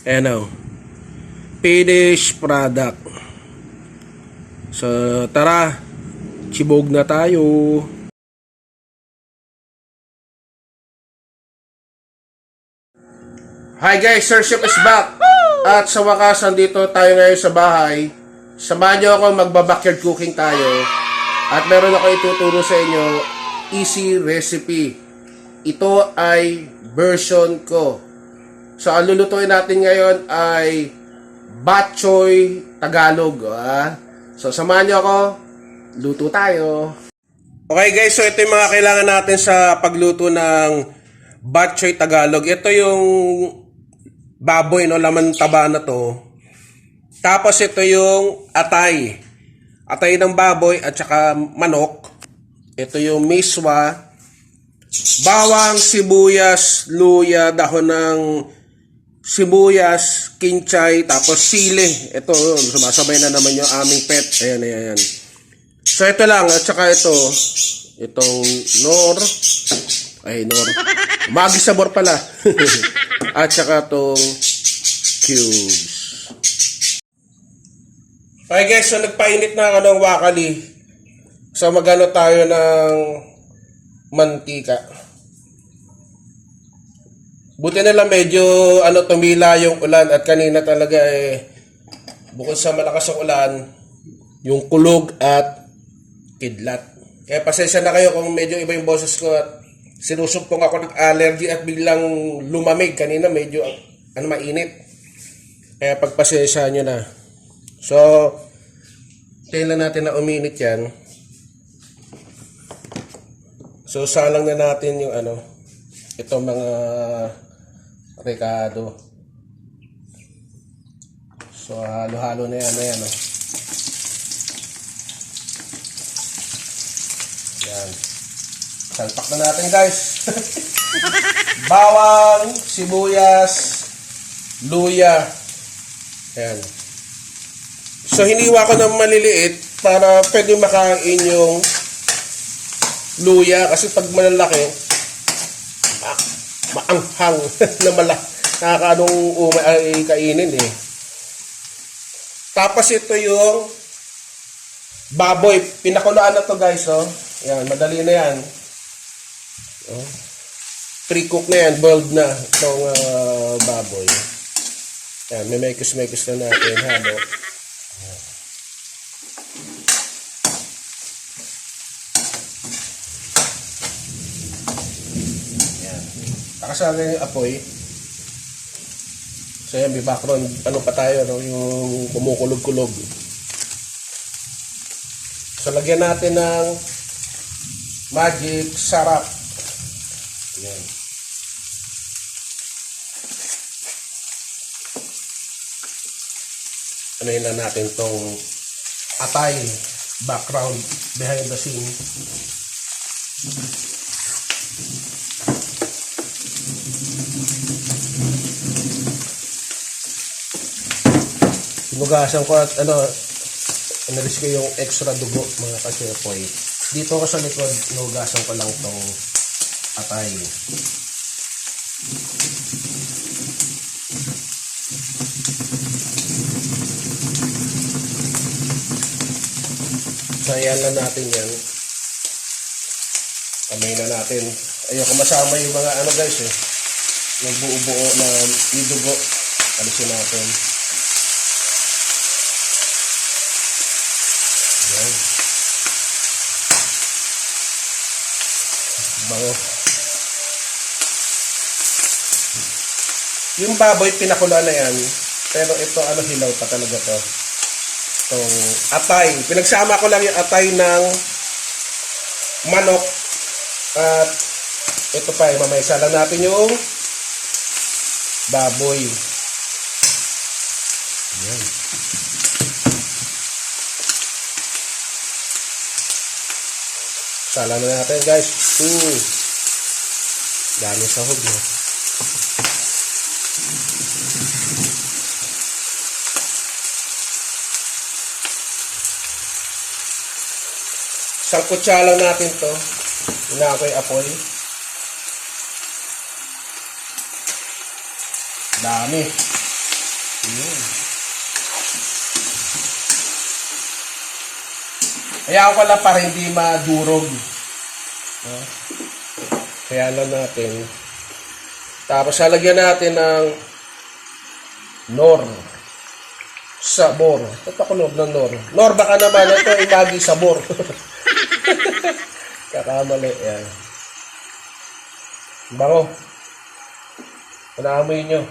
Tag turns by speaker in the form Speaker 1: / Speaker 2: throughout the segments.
Speaker 1: Ayan o. Finished product. So, tara. Chibog na tayo. Hi guys, Sir Chef is back. At sa wakas, nandito tayo ngayon sa bahay. Samahan nyo ako, magba-backyard cooking tayo. At meron ako ituturo sa inyo, easy recipe. Ito ay version ko. So, ang lulutuin natin ngayon ay bok choy Tagalog. So, samahan nyo ako. Luto tayo. Okay guys, so ito yung mga kailangan natin sa pagluto ng bok choy Tagalog. Ito yung baboy, no, laman taba na to. Tapos ito yung atay. Atay ng baboy at saka manok. Ito yung miswa. Bawang, sibuyas, luya, dahon ng sibuyas, kinchay, tapos sili. Ito, sumasabay na naman yung aming pet. Ayan, ayan, ayan. So ito lang, at saka ito. Itong nor. Ay, nor. Magi sabor pala. At saka itong cubes. Okay guys, so nagpainit na ako ng wakali. So magano tayo ng mantika. Buti na lang medyo tumila yung ulan at kanina talaga bukod sa malakas ang ulan, yung kulog at kidlat. Kaya pasensya na kayo kung medyo iba yung boses ko at sinusumpong ako ng allergy at biglang lumamig. Kanina medyo mainit. Kaya pagpasensya nyo na. So, tayo natin na uminit yan. So, salang na natin yung itong mga rekado. So, halo-halo na yan. Ayan, Yan. Salpak na natin guys. Bawang, sibuyas, luya. Ayan. So hiniwa ko ng maliliit para pwede makain yung luya kasi pag malalaki maanghang na nakakaanong ay kainin Tapos ito yung baboy. Pinakuloan na to guys, Yan, madali na yan. Pre-cook na yan, boiled na itong baboy. Yan, may mekos-mekos na natin, halo. Yan. Nakasama yung apoy. So yan, may background, pa tayo, yung kumukulog-kulog. So lagyan natin ng magic sarap. Yan. Anuhin na natin tong atay, background, behind the scene. Sinugasan ko at inalis ko yung extra dugo mga kasepoy. Dito ko sa likod, inugasan ko lang tong atay. So, ayan na natin yan. Kamay na natin. Ayoko masama yung mga guys yung buo-buo na idugo. Alisin natin. Ayan. Bango. Yung baboy, pinakuloan na yan. Pero ito, hilaw pa talaga to. Itong atay. Pinagsama ko lang yung atay ng manok. At ito pa, mamaysa lang natin yung baboy. Ayan. Sala na natin guys. Dami sahog na. Isang kutsara lang natin to. Inakoy apoy. Dami. Yun. Kaya ko lang para hindi madurog. No? Kaya lang natin. Tapos lalagyan natin ng Nor. Sabor. Ito ako Nor ng Nor. Nor baka naman ito imagi sabor. Kakamali. Yan. Bango. Naamoy nyo.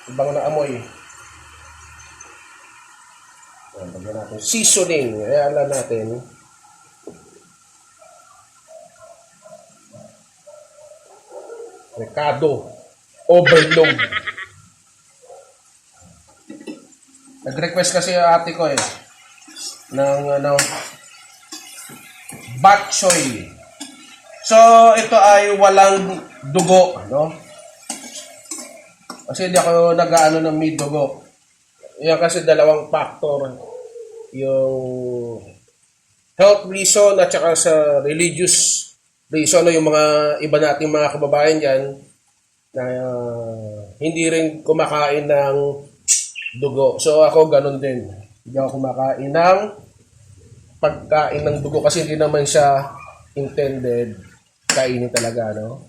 Speaker 1: Bango na amoy. Yan, lagyan natin seasoning. Ayan lang natin. Ricardo Overload. Nag-request kasi yung ate ko ng bok choy. So ito ay walang dugo, no? Kasi hindi ako nag-aano ng may dugo. Yan kasi dalawang factor. Yung health reason at saka sa religious reason, yung mga iba nating mga kababayan dyan na hindi rin kumakain ng dugo. So ako ganun din. Hindi ako kumakain ng pagkain ng dugo kasi hindi naman siya intended kainin talaga, no?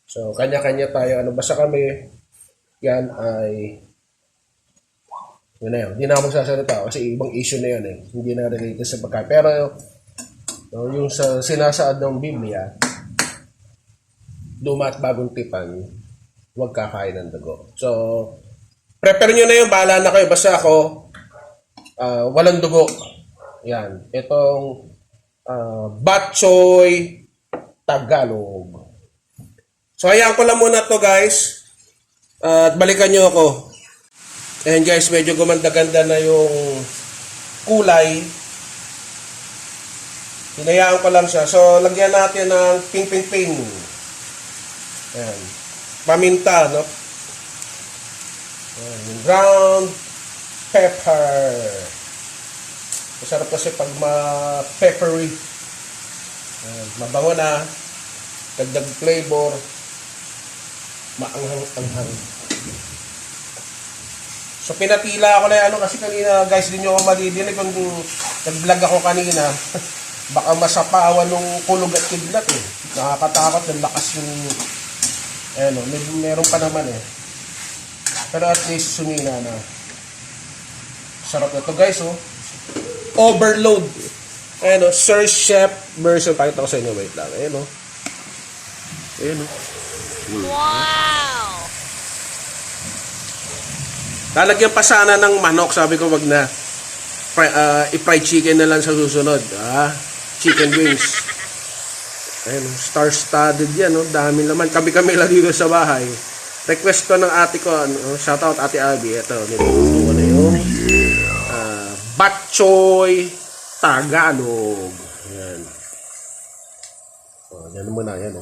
Speaker 1: So kanya-kanya tayo. Basta kami, yan ay yun na yun. Hindi na ako magsasalita kasi ibang issue na yun Hindi na related sa pagkain. Pero no, yung sa sinasaad ng Biblia, luma at bagong tipan, huwag kakain ng dugo. So, prepare nyo na yun. Bahala na kayo. Basta ako, walang dugo. Yan. Itong bok choy Tagalog. So, hayaan ko lang muna to guys. At balikan nyo ako. Ayan guys, medyo gumanda-ganda na yung kulay. Hinayaan ko lang siya. So, lagyan natin ng ping-ping-ping. Ayan. Paminta, no? Ayan. Ground pepper. Masarap kasi pag ma-peppery. Ayan. Mabango na. Dagdag flavor. Maanghang-anghang. So, pinatila ako na kasi kanina, guys, din nyo ako madidinig kung nag-vlog ako kanina. Baka masapawan nung kulog at kidlat Nakakatakot, yung lakas yung meron pa naman Pero at least sumina na. Sarap na to guys, Overload. Sir Chef version. Pakita ko sa inyo, wait lang. Wow! Lalagyan pa sana ng manok. Sabi ko wag na. I-fried chicken na lang sa susunod. Chicken wings. Star-studded yan. Dami naman. Kami lang dito sa bahay. Request ko ng ate ko. Shoutout Ate Abby. Ito. Niluluto ko na yung bok choy Tagalog. Yan. Yan muna. Yan.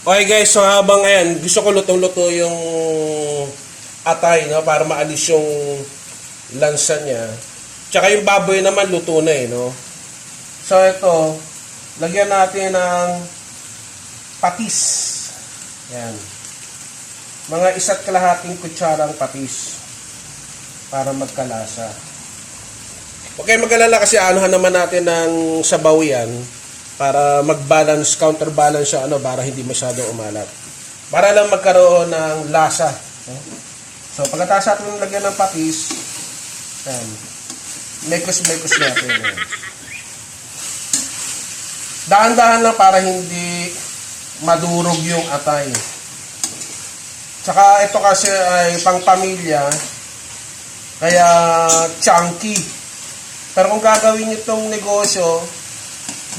Speaker 1: Okay guys. So habang ayan, gusto ko lutong-luto yung atay, no, para maalis yung lansa niya. Tsaka yung baboy naman luto na no. So ito, lagyan natin ng patis. Yan. Mga 1.5 kutsarang patis para magkalasa. Okay, mag-alala kasi anuhan naman natin ng sabaw yan para mag-balance, counterbalance siya para hindi masyado umalat. Para lang magkaroon ng lasa. So, pagkatapos natin lagyan ng patis, yan, mekos-mekos natin. Dahan-dahan lang para hindi madurog yung atay. Tsaka ito kasi ay pang pamilya, kaya chunky. Pero kung gagawin nyo itong negosyo,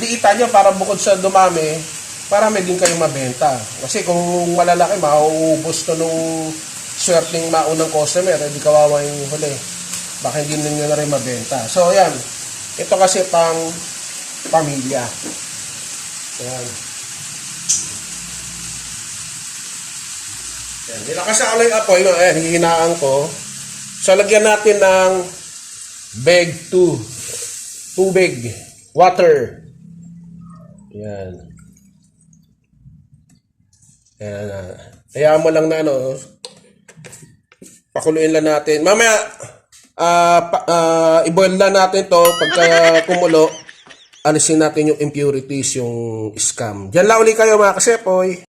Speaker 1: liitan nyo para bukod sa dumami, para may din kayong mabenta. Kasi kung malalaki, mauubos to nung swerteng maunang customer, hindi kawawa yung huli. Baka hindi ninyo na rin mabenta. So, yan. Ito kasi pang pamilya. Yan. Yan. Nilakasan ko lang yung apoy. Ayan, hihinaan ko. So, lagyan natin ng tubig, water. Yan. Yan. Hayaan mo lang na Pakuluin lang natin. Mamaya, i-boil lang natin to. Pagka kumulo, alisin natin yung impurities, yung scam. Diyan lang uli kayo mga kasepoy.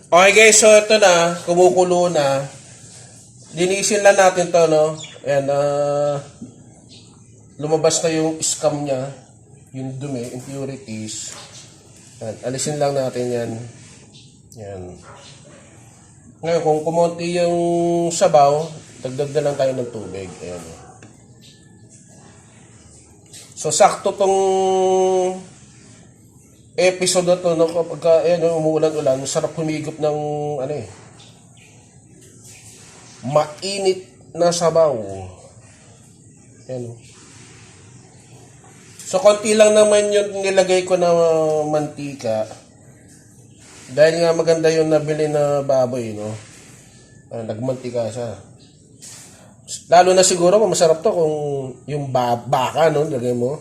Speaker 1: Okay guys, so ito na. Kumukulo na. Linisin lang natin to, no? Ayan, lumabas na yung scam niya. Yung dumi, impurities. Ayan, alisin lang natin yan. Yan. Ngayon, kung kumonti yung sabaw, dagdag na lang tayo ng tubig. Ayan. So, sakto tong episode na to, no? Kapag umuulan-ulan, sarap humigop ng, mainit na sabaw. Ayan. So, konti lang naman yung nilagay ko na mantika. Dahil nga maganda yung nabili na baboy, no? Nagmantika siya. Lalo na siguro, masarap to kung yung baka, no? Lagay mo.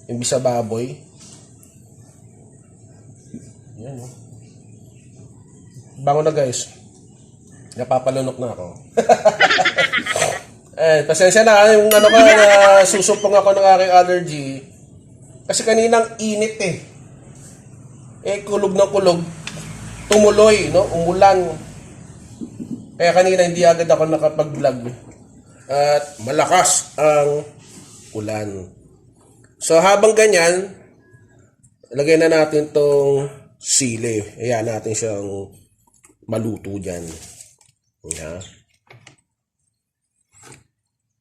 Speaker 1: Yung bisa baboy. Yan, no? Bango na, guys. Napapalunok na ako. Pasensya na. Yung susumpong ako ng aking allergy. Kasi kaninang init kulog ng kulog, tumuloy, no? Umulan. Kaya kanina hindi agad ako nakapag-vlog. At malakas ang ulan. So habang ganyan, lagay na natin tong sili. Ayan natin siyang maluto dyan. Ayan.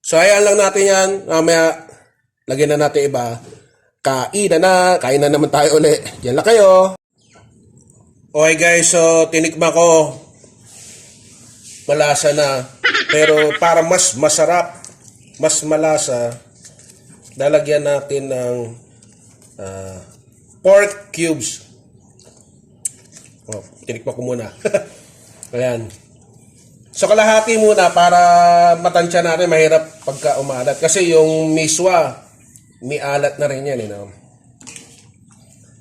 Speaker 1: So ayan lang natin yan. Mamaya, lagyan na natin iba. Kain na naman tayo ulit. Diyan lang kayo. Okay guys, so tinikman ko. Malasa na. Pero para mas masarap, mas malasa, lalagyan natin ng pork cubes. Tinikman ko muna. Ayan. So kalahati muna para matansya natin, mahirap pagka umalat. Kasi yung miswa, may alat na rin yan, no?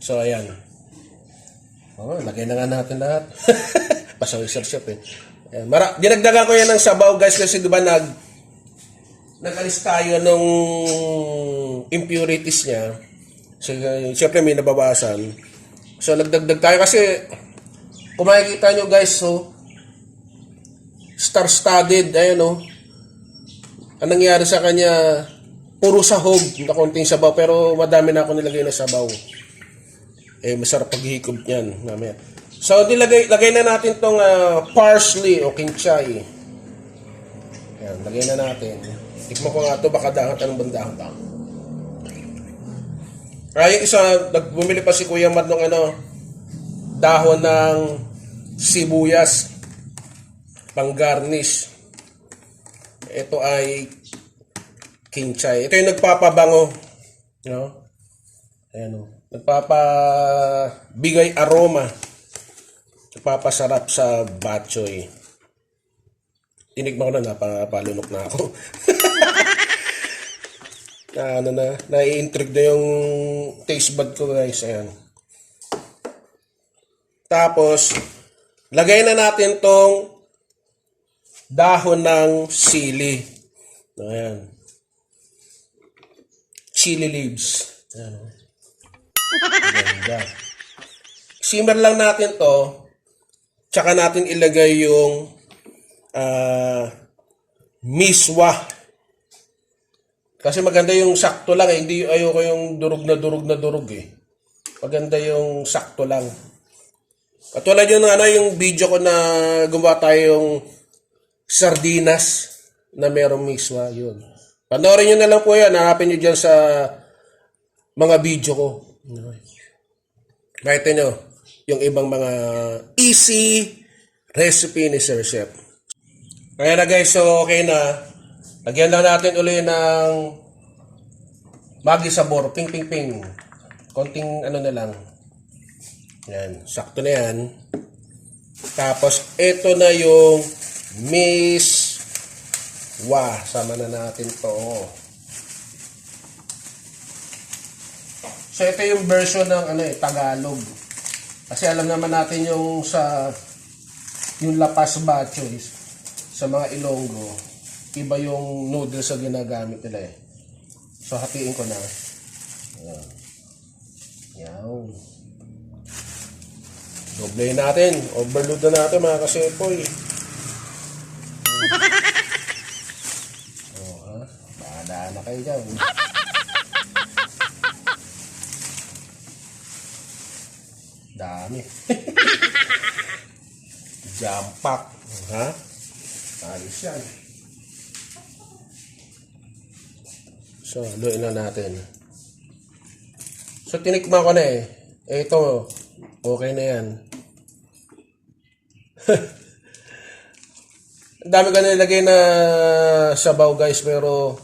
Speaker 1: So, ayan. Lagay na nga natin lahat. Pasawi-sarsyap, dinagdagan ko yan ng sabaw, guys, kasi diba nag-alis tayo nung impurities niya. So, siyempre may nababasan. So, nagdagdag tayo kasi kung makikita nyo, guys, so, star-studded, ayan, no? Ang nangyari sa kanya, puro sahog na konting sabaw, pero madami na ako nilagay na sabaw. Masarap paghihikob niyan mamaya. So, lagay na natin tong parsley o kinchay. Ayan, lagay na natin. Tikman ko nga ito, baka dahat anong bandahang tao. Yung isa, bumili pa si Kuya Mad ng dahon ng sibuyas, pang garnish. Ito ay kinchay. Ito yung nagpapabango. No? Ayan, nagpapabigay aroma. Nagpapasarap sa batchoy. Tinikman ko na, napalunok na ako. Nai-intrigue na yung taste bud ko, guys. Ayan. Tapos, lagay na natin tong dahon ng sili. Ayan. Chili leaves. Ayan. Ganda. Simmer lang natin to. Tsaka natin ilagay yung miswa. Kasi maganda yung sakto lang. Hindi ayoko yung durog na durog. Maganda yung sakto lang. Katulad yung video ko na gumawa tayong sardinas na merong miswa. Yun. Panoorin nyo na lang po yan. Hanapin nyo dyan sa mga video ko. Makita nyo yung ibang mga easy recipe ni Sir Chef. Kaya na guys, so okay na. Lagyan lang natin uli ng Maggi sabor. Ping. Konting na lang. Yan. Sakto na yan. Tapos, ito na yung miswa. Sama na natin to. So, ito yung version ng Tagalog. Kasi alam naman natin yung sa yung lapas batchoy. sa mga Ilonggo, iba yung noodles na ginagamit nila eh. So, hatiin ko na. Ayan. Yan. Doblehin natin. Overload na natin mga kasepoy. Oh, ha? Bahala na kayo dyan. Dami. Jam pack. Ha? Ayos yan. So, haluin na natin. So, tinikman ko na eh. Ito, okay na yan. Ang dami ko nilagay na sabaw guys, pero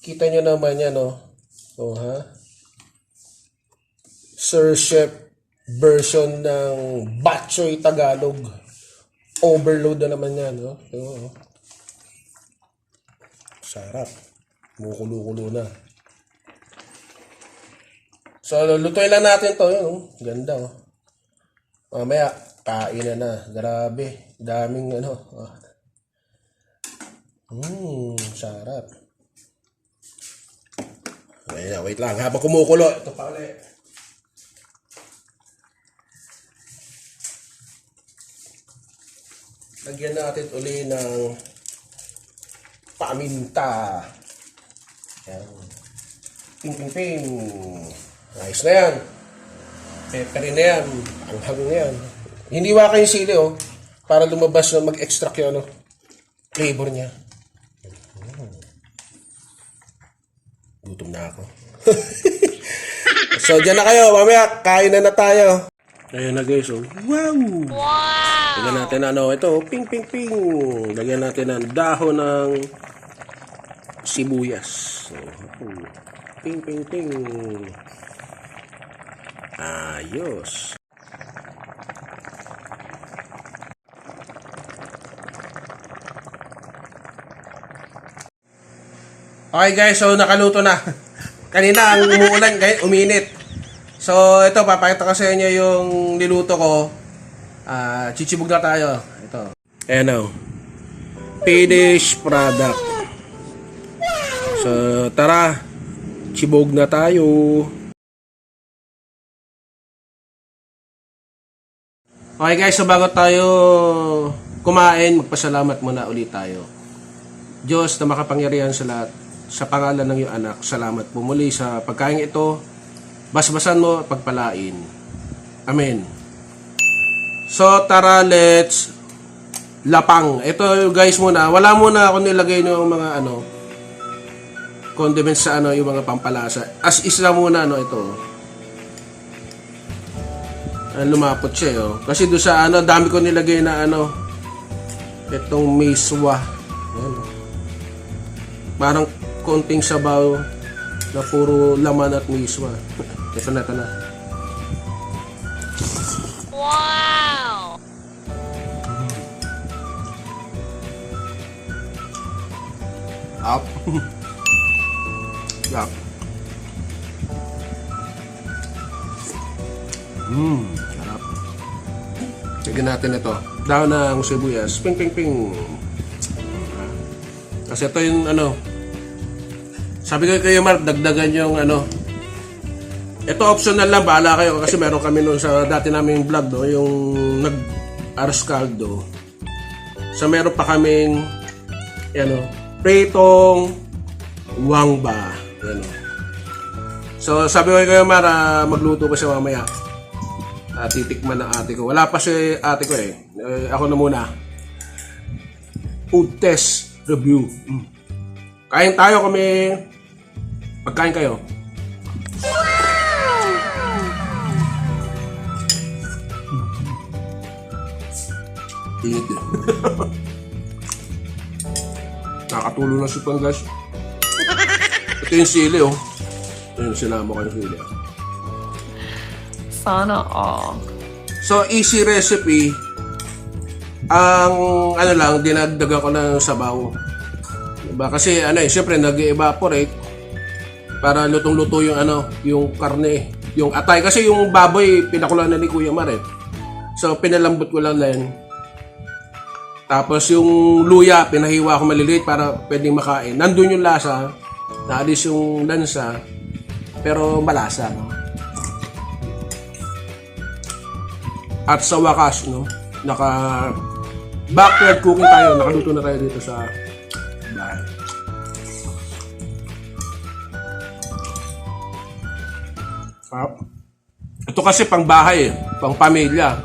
Speaker 1: kita nyo naman yan, no? Oh, ha? Sir Chef version ng Batchoy Tagalog. Overload na naman yan, no? Oh. Sarap. Mukulo-kulo na. So, lutuin lang natin to. Yun, oh. Ganda, oh. Mamaya, kain na. Grabe. Daming, ano. Oh. Sarap. Wait lang. Habang kumukulo. Ito pa ulit. Lagyan natin uli ng paminta. Yan. Ping. Ayos na yan. Peppery na yan. Anghang na yan. Hindi waka yung sili, oh. Para lumabas na mag-extract yung, ano, flavor niya. Gutom na ako. So, dyan na kayo. Mamaya, kain na tayo. Ayan na guys, oh. Wow! Lagyan natin ano, ito, ping. Lagyan natin ng dahon ng sibuyas. So, ping. Ayos. Okay guys, so nakaluto na. Kanina ang umuulan, guys, uminit. So ito, papakita ko sa inyo yung niluto ko. Chichibog na tayo. Ito. Ayan o. Finished product. So tara, chibog na tayo. Okay guys, so bago tayo kumain, magpasalamat muna ulit tayo. Diyos na makapangyarihan sa lahat, sa pangalan ng iyong anak, salamat po muli sa pagkain ito. Basbasan mo at pagpalain. Amen. So tara, let's lapang. Ito guys muna, wala muna ako nilagay ng mga ano condiments sa ano, yung mga pampalasa. As is lang muna ano ito. Lumapot siya, oh. Kasi doon sa ano, dami ko nilagay na ano, itong miswa. Ayan. Parang konting sabaw na puro laman at miswa. Ito na.
Speaker 2: Wow!
Speaker 1: Up. Yup. Sarap. Lagyan natin ito. Dahon ng sibuyas. Ping. Kasi ito yung ano, sabi ko kayo Mark, dagdagan yung ano, ito optional lang, bahala kayo kasi meron kami noon sa dati naming vlog, no, yung nag-aros caldo. So meron pa kaming ano, pritong wangba. Ano. So sabi ko kayo Mark, magluto ko siya mamaya. Titikman ng ate ko. Wala pa si ate ko eh. Ako na muna. Food test review. Kain tayo kami. Pagkain kayo. Init eh. Nakakatulo na supan guys. Ito yung sili oh. Ayun, sinama ko yung sili.
Speaker 2: Sana all. So,
Speaker 1: easy recipe. Ang ano lang, dinagdagan ko ng sabaw. Diba? Kasi ano eh, syempre nag-evaporate para lutong-luto yung ano, yung karne, yung atay. Kasi yung baboy, pinakulan na ni Kuya Mar eh. So, pinalambot ko lang din. Tapos yung luya, pinahiwa ko maliliit para pwedeng makain. Nandun yung lasa, naalis yung lansa, pero malasa, no? At sa wakas, no, backyard cooking tayo, nakaluto na tayo dito sa bahay. Ito kasi pang bahay, pang pamilya.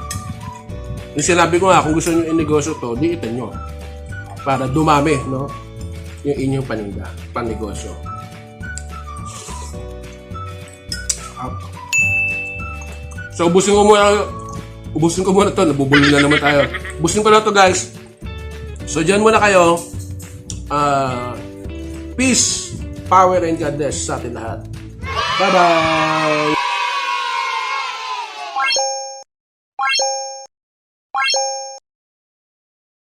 Speaker 1: Yung sinabi ko nga, kung gusto nyo inegosyo to, diitin nyo. Para dumami, no, yung inyong paninda, panegosyo. So, ubusin ko muna to. Nabubulol na naman tayo. Ubusin ko na to, guys. So, dyan muna kayo. Peace, power, and God bless sa atin lahat. Bye-bye!